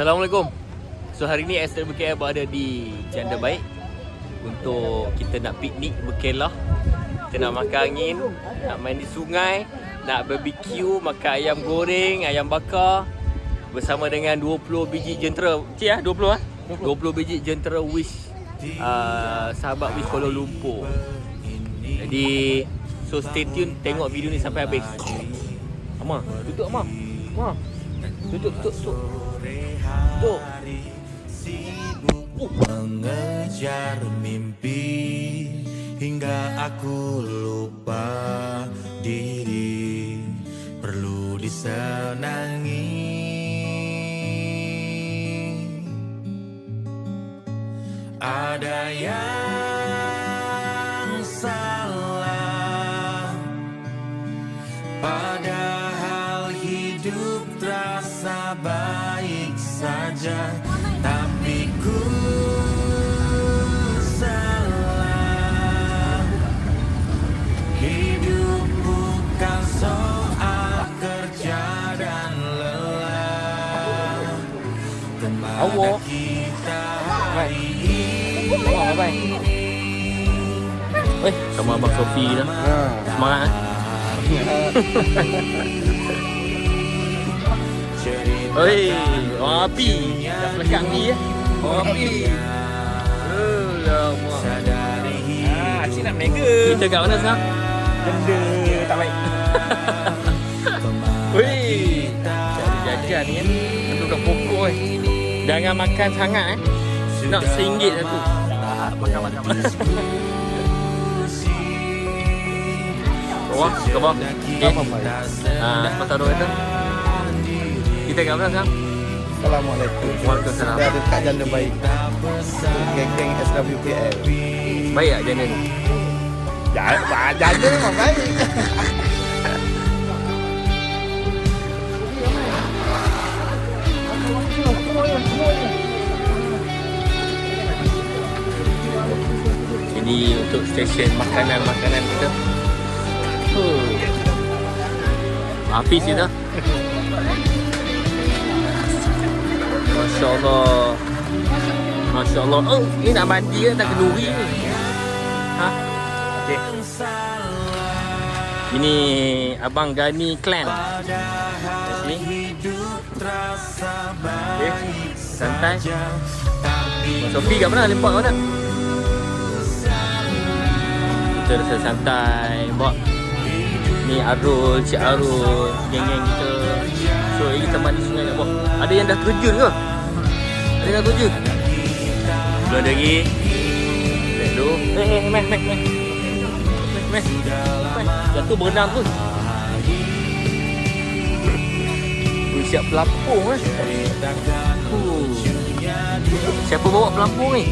Assalamualaikum. So hari ni SWKL berada di Janda Baik untuk kita nak piknik berkelah. Kita nak makan angin, nak main di sungai, nak barbecue, makan ayam goreng, ayam bakar bersama dengan 20 biji jentera. Cik 20 20 biji jentera Wish, sahabat Wish Kuala Lumpur. Jadi so stay tune, tengok video ni sampai habis. Amar, tutup Amar. Amar. Tutup. Mengejar mimpi hingga aku lupa diri, perlu disenangi. Ada yang salah, padahal hidup terasa baik saja, tapi ku salah. Hidup bukan soal kerja dan lelah. Kemana kita hari ini? Sama Abang Sofi dah. Semangat Oi, orang api. Dah pelekang ni ya. Orang api. Alamak. Asyik nak mega. Kita kat mana sekarang? Benda tak baik. Weh, jajan ni kan. Duduk pokok jangan makan sangat Nak RM1 satu. Makan. Bawah, ke bawah. Okay. Sebab taruh itu. Kita kat mana sekarang? Assalamualaikum. Waalaikumsalam. Kita ada dekat Janda Baik. Geng-geng SWKL. Baik tak janda ni? Janda memang baik. Ini untuk stesen makanan-makanan kita. Habis kita. Masya Allah. Masya Allah. Oh, ni nak mandi ke tak kenduri ni? Okay. Ini Abang Gani Clan. Kat sini. Okay. Santai. Sofi kat mana? Lepak mana? Kita rasa santai. Bawa ni Arul, Cik Arul, geng-geng kita. So kita mandi sungai kat bawah. Ada yang dah terjun ke? Ada yang dah terjun? Belum ada lagi. Lihat dulu. Meh. Jatuh berenang tu. Siap pelampung Siapa bawa pelampung ni?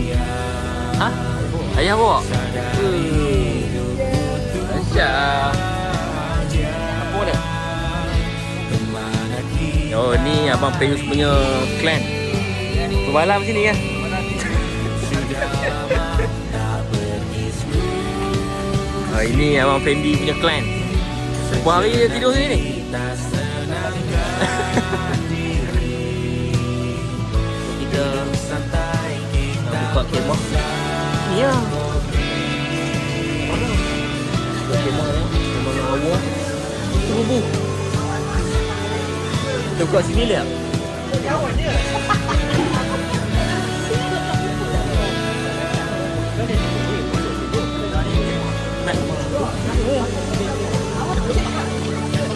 Ayah bawa? Asyik. Apa ni? Oh, ni Abang Prayus punya clan. Bermalam sini kan? Ini Abang Fendi punya clan. Berapa hari dia tidur sini ni? Kita buka kemah. Ni lah. Buka kemah ni. Kemah yang awal. Bubu. Kita buka sini lihat.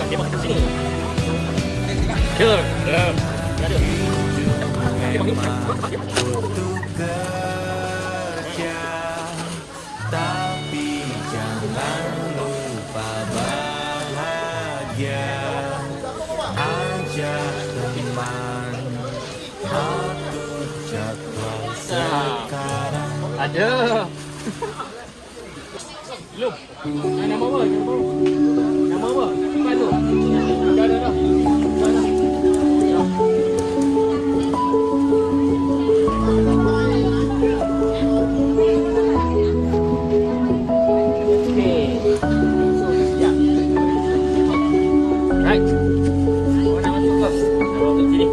Kemah kat sini. Killer. Tapi jangan lupa bahagia. Ajak teman, atur jadwal sekarang. Ada. Belum. Nama apa? Nama apa? Cepat tu. Dah. Right. Mana masuk ke? Masuk sini.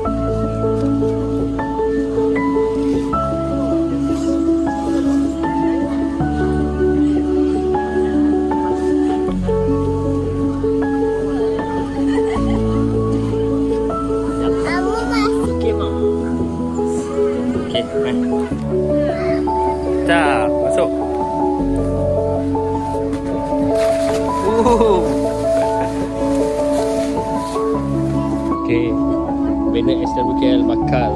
Okay, banner SWKL bakal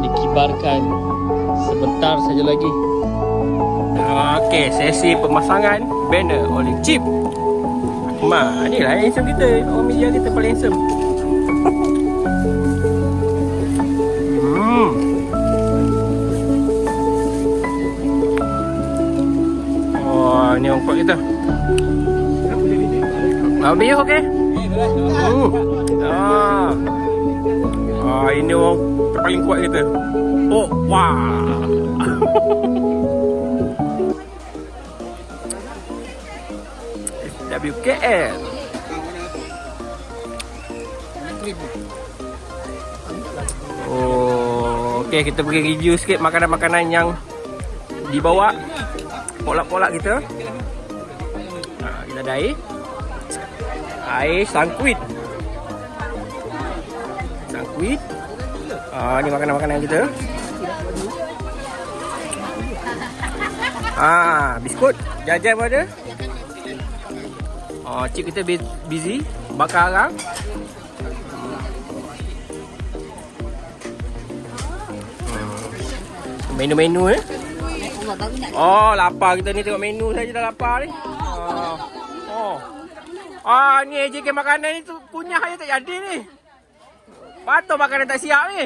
dikibarkan sebentar saja lagi. Okay, sesi pemasangan banner oleh Chip. Ni lah handsome kita. Orang media kita paling handsome. Oh, ni orang kuat kita. Habis okey? Ini orang paling kuat kita. Oh, wah. SWKL. Oh, okey, kita pergi review sikit makanan-makanan yang dibawa. Polak-polak kita. Kita ada air. Air sangkuit. Sangkuit. Ni makanan-makanan kita. Biskut. Jajan pun ada. Cik kita busy bakar arang. Menu-menu lapar kita ni, tengok menu saja dah lapar ni. Ni AJK makanan ni tu punya aja tak jadi ni. Patut makanan tak siap ni.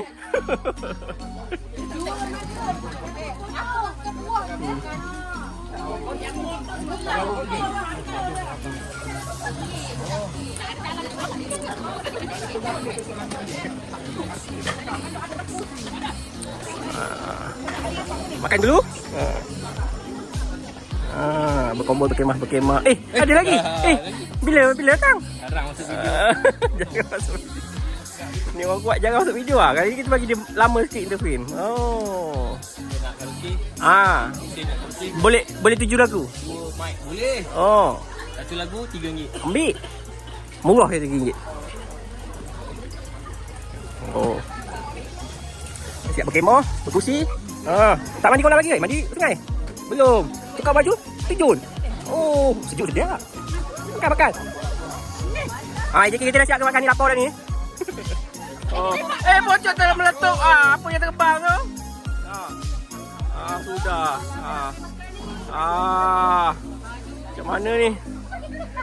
Makan dulu. Berkombol berkemah. Ada lagi. Bila datang? Jarang masuk video. Jangan masuk video. Ni orang kuat jangan masuk video lah. Kali ni kita bagi dia lama sikit interview. Oh. Dia nak karaoke. Boleh 7 lagu? 2 mic. Boleh. Oh. Satu lagu RM3. Ambil. Murah je RM3. Oh. Siap berkemah, berkursi. Tak mandi kolam lagi ke? Mandi sungai? Belum. Tukar baju, terjun. Oh, sejuk sedap. Makan. JK kita dah siap ke makan ni, lapar dah ni. Pocok telah meletup. Apa yang terbang tu? Sudah. Macam mana ni?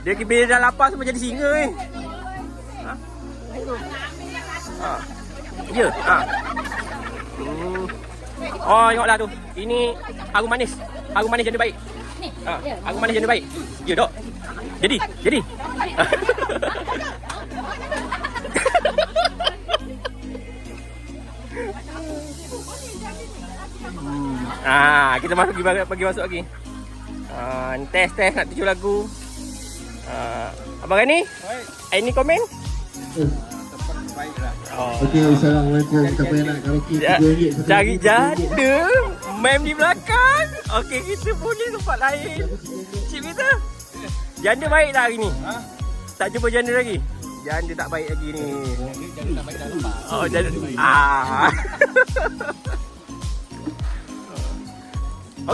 Dia bila dah lapar semua jadi singa ni. Ya. Tengoklah tu. Ini harum manis. Harum manis janda baik. Harum manis janda baik. Ya, dok. Jadi. Kita pergi masuk lagi. Test nak 7 lagu. Abang Rani? Any komen? Okey, assalamualaikum. Siapa yang nak karaoke RM3? Cari janda. Mem di belakang. Okey, kita boleh tempat lain. Cik kita. Janda baik tak hari ni? Tak jumpa janda lagi? Janda tak baik lagi ni. Janda tak baik dah lepas. Janda.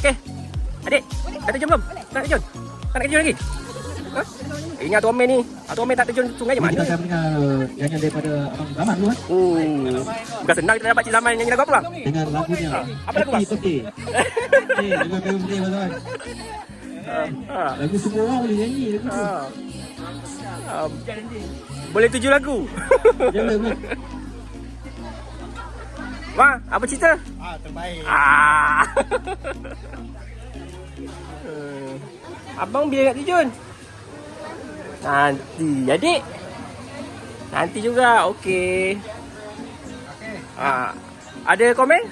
Okey. Adik, dah terjun belum? Tak terjun? Tak nak terjun lagi? Ingat Tuan Mei ni. Tuan Mei tak terjun sungai je mana? Kita akan dengar nyanyian daripada Abang Zaman dulu. Bukan senang kita dapat Cik Zaman nyanyi lagu apa bang? Dengan lagunya. Apa lagu bang? Peti. Lagu peti Abang. Lagu semua orang boleh nyanyi lagu tu. Boleh 7 lagu. Jangan. Bang, apa cerita? Terbaik. Abang bila nak terjun? Nanti, adik. Nanti juga, okey. Ada komen?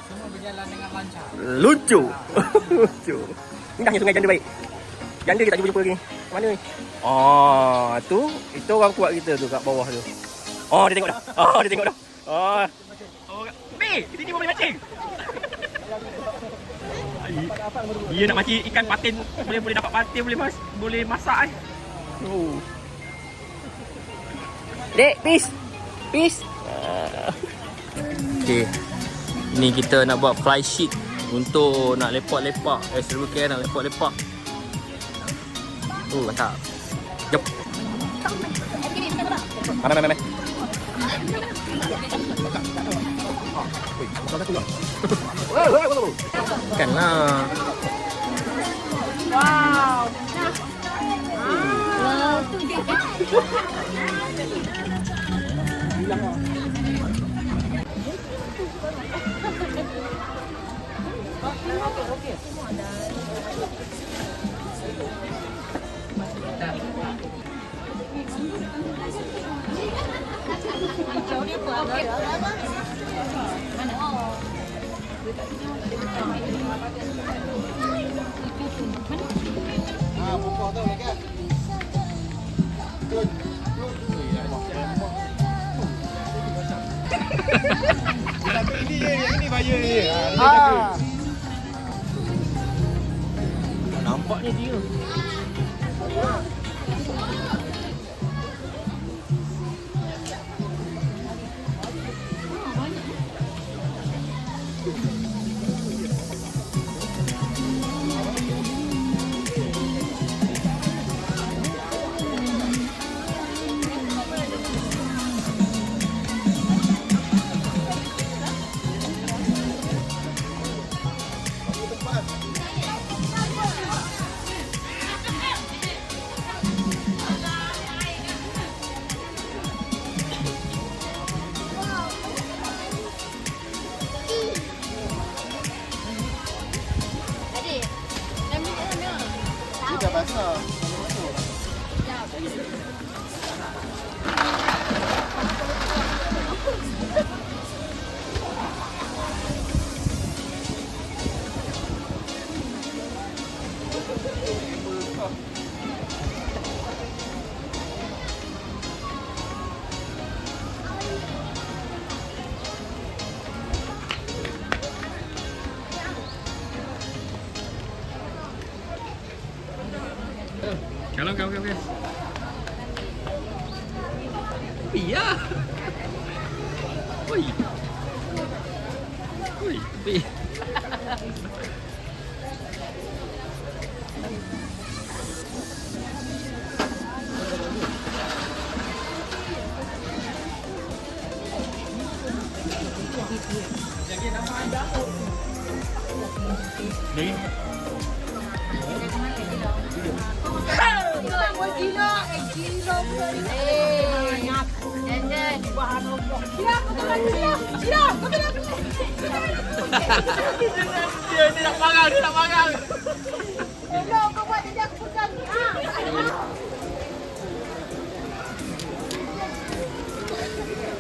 Semua berjalan dengan lancar. Lucu. Indahnya sungai janda baik. Janda kita tak jumpa lagi. Mana ni? Itu orang kuat kita tu kat bawah tu. Dia tengok dah. Kita ni boleh mancing. Dia nak mancing ikan patin, boleh dapat patin, boleh masak . Dek, peace. Okey. Ni kita nak buat fly sheet untuk nak lepak-lepak. SWKL nak lepak-lepak. Mantap. Jom. Mana. Makanlah. Nampaknya dia. Kalau guys. Iya. Oi. Dia nak pangang. Hello, kau buat dia aku pegang.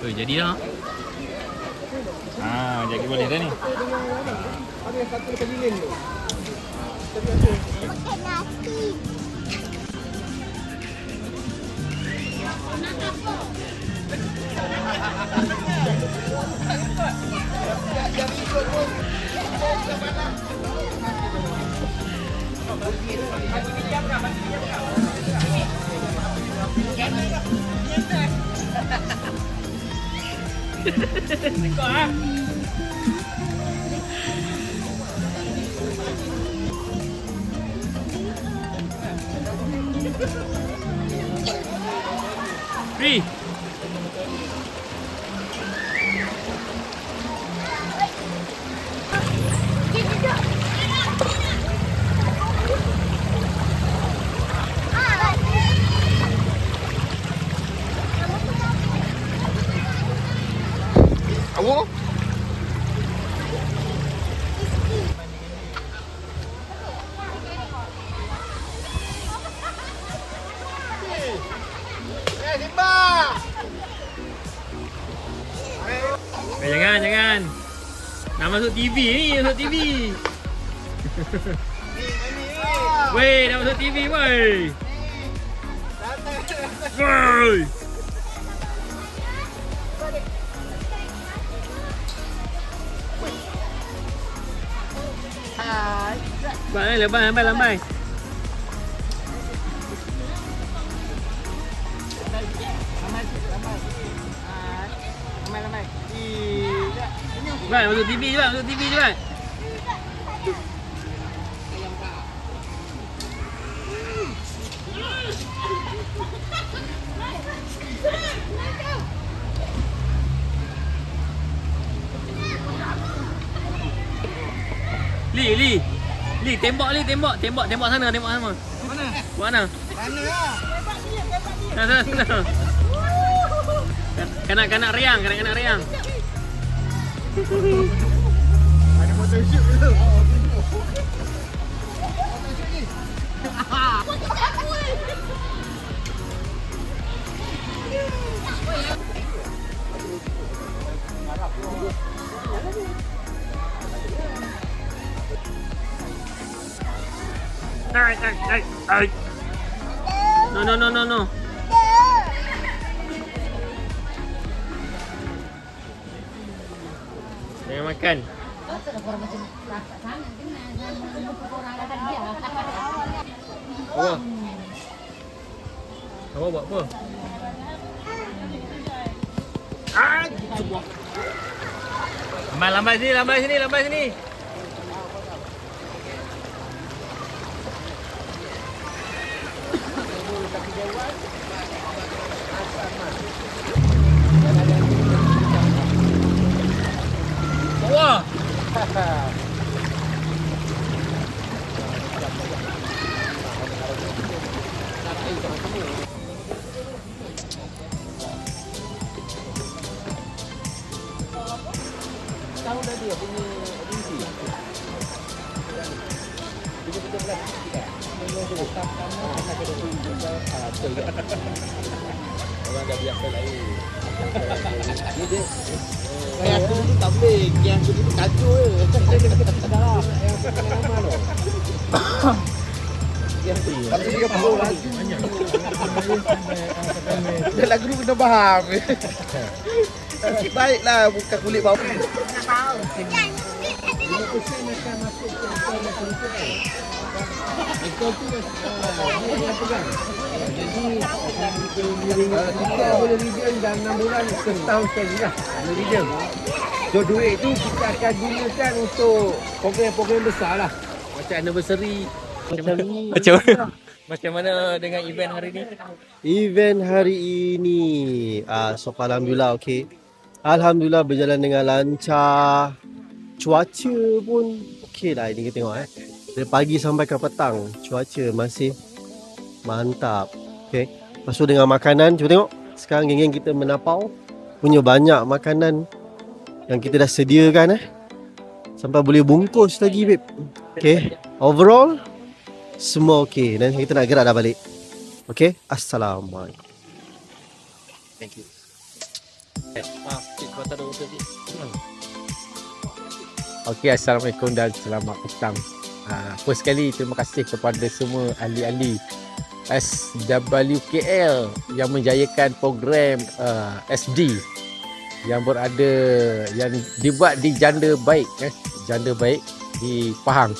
Jadi dah. Jadi boleh dah ni. Ada yang satu dekat lilin tu. Pakai nasi. Free. Awak? Jangan. Nak masuk TV ni, masuk TV. Weh, nak masuk TV weh. Woi. Lambai. Cepat, masuk TV cepat. Li, tembak sana, tembak sana. Mana? Buat mana? Mana lah? Sana. Kanak-kanak riang. Ada photoshoot dulu. Ay. No. Jangan makan. Awak buat apa? Lambai sini. Wah. Tahu dah dia punya edisi. Orang dah biasa lain. Kayak aku dulu kambing, yang aku dulu kacau je. Tapi dia perlu lagi. Dia lagu tu kena faham. Baiklah bukan kulit bau. Kita boleh redeem dalam 6 bulan setahun sekali lah. Boleh redeem. So duit tu kita akan gunakan untuk program-program besar lah. Macam anniversary. Macam ni. Macam mana dengan event hari ni? Event hari ini so alhamdulillah okey. Alhamdulillah berjalan dengan lancar. Cuaca pun okey lah ini kita tengok Dari pagi sampai ke petang cuaca masih mantap. Okey. Lepas tu dengan makanan cuba tengok. Sekarang geng-geng kita menapau punya banyak makanan yang kita dah sediakan sampai boleh bungkus lagi babe. Okey. Overall semua okey dan kita nak gerak dah balik. Okey. Assalamualaikum. Thank you. Cik kata dah betul cik. Okey, Assalamualaikum dan selamat petang. First sekali terima kasih kepada semua ahli-ahli SWKL yang menjayakan program SD yang dibuat di Janda Baik di Pahang.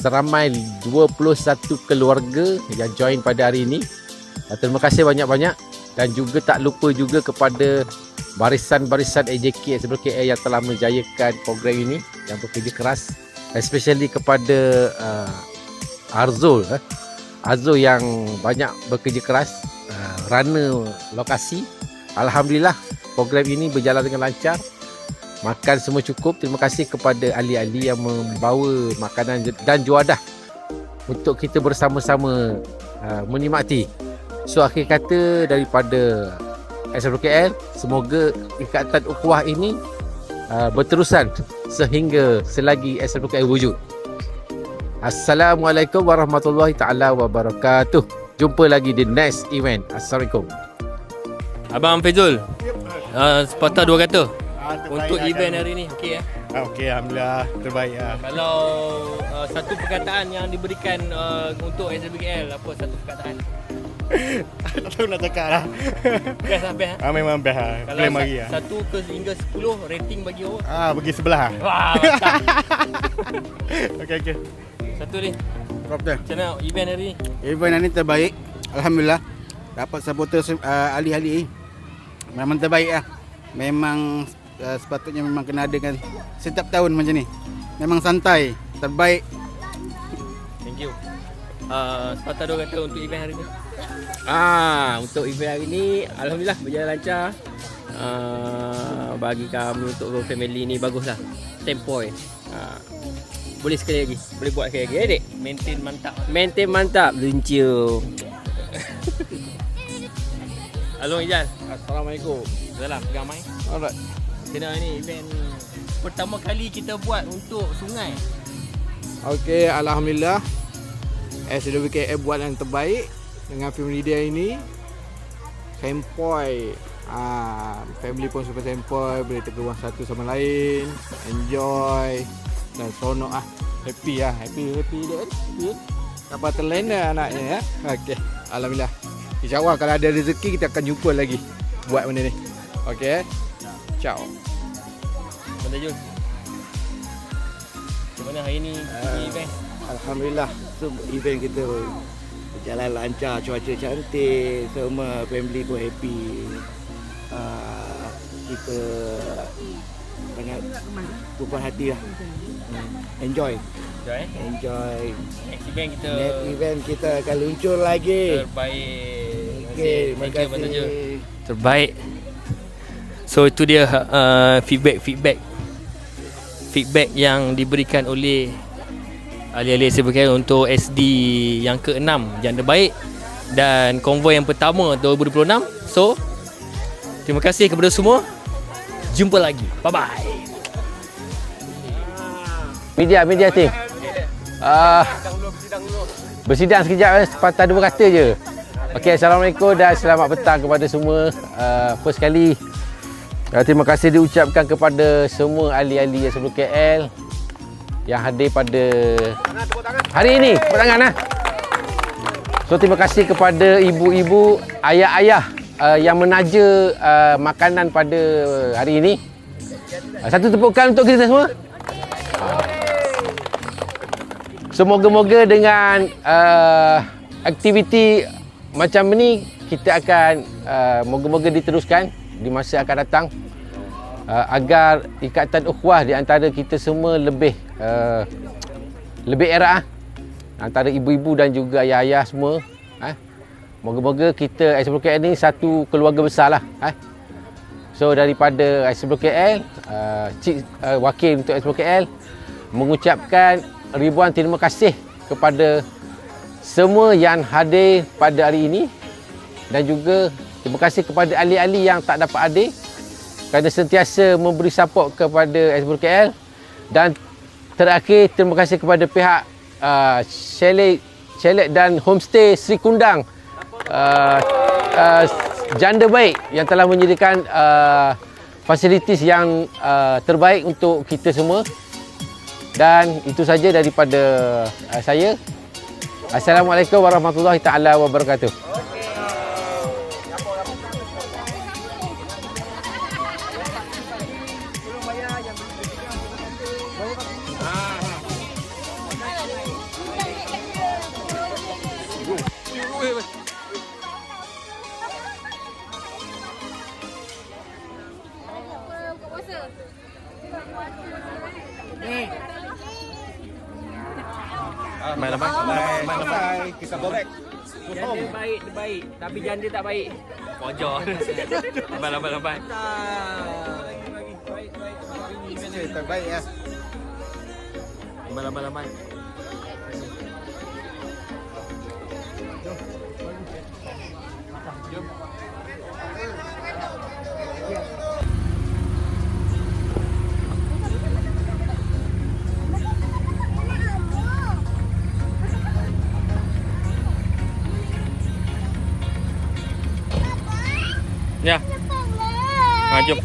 Seramai 21 keluarga yang join pada hari ini. Terima kasih banyak-banyak dan juga tak lupa juga kepada barisan-barisan AJK SWKL yang telah menjayakan program ini yang bekerja keras, especially kepada Arzul yang banyak bekerja keras runner lokasi. Alhamdulillah program ini berjalan dengan lancar, makan semua cukup. Terima kasih kepada ahli-ahli yang membawa makanan dan juadah untuk kita bersama-sama menikmati. So akhir kata daripada SWKL, semoga ikatan ukhuwah ini berterusan sehingga selagi SWKL wujud. Assalamualaikum warahmatullahi taala wabarakatuh. Jumpa lagi di next event. Assalamualaikum. Abang Fezul, sepatah dua kata untuk event hari ni, okey Okey, alhamdulillah terbaik Kalau satu perkataan yang diberikan untuk SWKL, apa satu perkataan? Tak tahu nak cakap lah. Best lah, best lah. Memang best lah. Kalau Boleh bagi lah. 1 ke hingga 10 rating bagi awak? Bagi sebelah lah. Wah, mantap. Okey. Satu ni, Doktor. macam mana event hari ni? Event ini terbaik. Alhamdulillah. Dapat supporter ahli-ahli. Memang terbaik lah. Memang sepatutnya memang kena adakan setiap tahun macam ni. Memang santai. Terbaik. Thank you. Sepatah dua kata untuk event hari ni. Untuk event hari ni alhamdulillah berjalan lancar. Bagi kami untuk family ni baguslah. 10 point. Boleh sekali lagi. Boleh buat sekali lagi, adik. Maintain mantap. Maintain mantap. Luncur. Halo Ijal. Assalamualaikum. Salam, pegang mic. Alright. Kena ni event pertama kali kita buat untuk sungai. Okey, alhamdulillah. SWKF buat yang terbaik dengan family dia ini. Sempoi. Family pun super sempoi, boleh terkeluar satu sama lain, enjoy dan seronok happy dia kan. Happy. Dapat terlena anaknya ya. Okey, alhamdulillah. InsyaAllah kalau ada rezeki kita akan jumpa lagi buat benda ni. Okey. Ciao. Benda Jul. Macam mana hari ni event? Alhamdulillah, event kita berjalan lancar, cuaca cantik, semua family pun happy. Kita sangat puas hati lah. Enjoy. Next event kita akan luncur lagi. terbaik. Okey, terima Thank you, Abang Tajul. kasih. Terbaik. So itu dia feedback yang diberikan oleh ahli-ahli SWKF untuk SD yang ke-6 Janda Baik dan konvoi yang pertama 2026. So terima kasih kepada semua. Jumpa lagi. Bye bye. Media team. Bersidang sekejap, sepatah dua kata je. Okey, Assalamualaikum dan selamat petang kepada semua. First kali terima kasih diucapkan kepada semua ahli-ahli SWKL yang hadir pada hari ini. Tepuk tangan lah. So terima kasih kepada ibu-ibu, ayah-ayah yang menaja makanan pada hari ini. Satu tepukan untuk kita semua. Semoga-moga dengan aktiviti macam ni kita akan moga-moga diteruskan di masa akan datang agar ikatan ukhuwah di antara kita semua lebih erat antara ibu-ibu dan juga ayah-ayah semua. Moga-moga kita SWKL ni satu keluarga besar lah. So daripada SWKL, wakil untuk SWKL mengucapkan ribuan terima kasih kepada semua yang hadir pada hari ini dan juga terima kasih kepada ahli-ahli yang tak dapat hadir kerana sentiasa memberi support kepada SWKL. Dan terakhir terima kasih kepada pihak chalet dan homestay Sri Kundang Janda Baik yang telah menyediakan fasilitis yang terbaik untuk kita semua. Dan itu saja daripada saya. Assalamualaikum warahmatullahi taala wabarakatuh. Kita go back. Janda baik, baik. Tapi janda tak baik. Pojok. Lambai. Terbaik ya. Lambai. Ya. Jom.